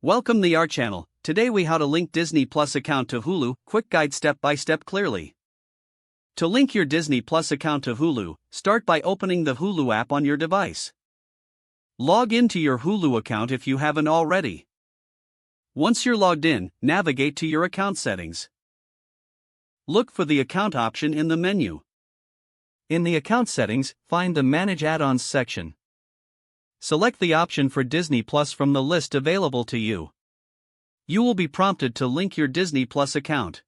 Welcome to our channel. Today we how to link Disney Plus account to Hulu, quick guide step by step clearly. To link your Disney Plus account to Hulu, start by opening the Hulu app on your device. Log into your Hulu account if you haven't already. Once you're logged in, navigate to your account settings. Look for the account option in the menu. In the account settings, find the Manage Add-ons section. Select the option for Disney Plus from the list available to you. You will be prompted to link your Disney Plus account.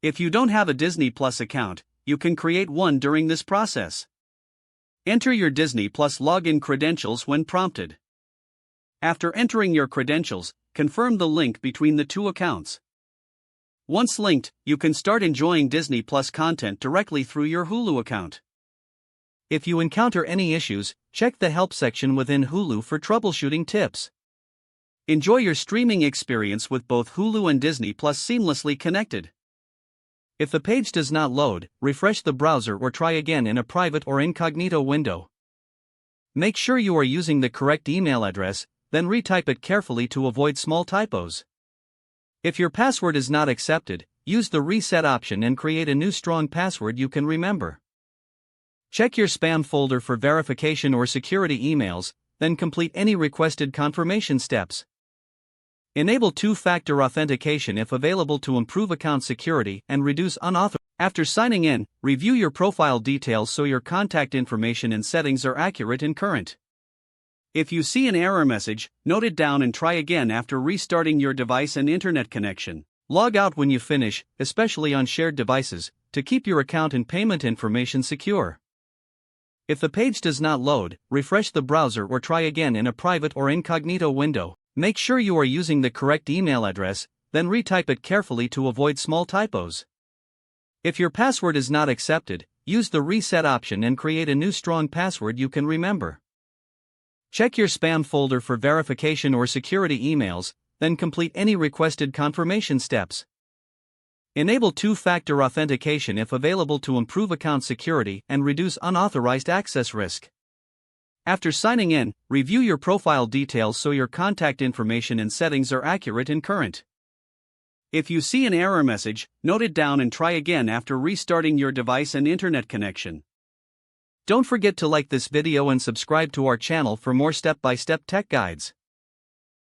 If you don't have a Disney Plus account, you can create one during this process. Enter your Disney Plus login credentials when prompted. After entering your credentials, confirm the link between the two accounts. Once linked, you can start enjoying Disney Plus content directly through your Hulu account. If you encounter any issues, check the help section within Hulu for troubleshooting tips. Enjoy your streaming experience with both Hulu and Disney Plus seamlessly connected. If the page does not load, refresh the browser or try again in a private or incognito window. Make sure you are using the correct email address, then retype it carefully to avoid small typos. If your password is not accepted, use the reset option and create a new strong password you can remember. Check your spam folder for verification or security emails, then complete any requested confirmation steps. Enable two-factor authentication if available to improve account security and reduce unauthorized. After signing in, review your profile details so your contact information and settings are accurate and current. If you see an error message, note it down and try again after restarting your device and internet connection. Log out when you finish, especially on shared devices, to keep your account and payment information secure. If the page does not load, refresh the browser or try again in a private or incognito window. Make sure you are using the correct email address, then retype it carefully to avoid small typos. If your password is not accepted, use the reset option and create a new strong password you can remember. Check your spam folder for verification or security emails, then complete any requested confirmation steps. Enable two-factor authentication if available to improve account security and reduce unauthorized access risk. After signing in, review your profile details so your contact information and settings are accurate and current. If you see an error message, note it down and try again after restarting your device and internet connection. Don't forget to like this video and subscribe to our channel for more step-by-step tech guides.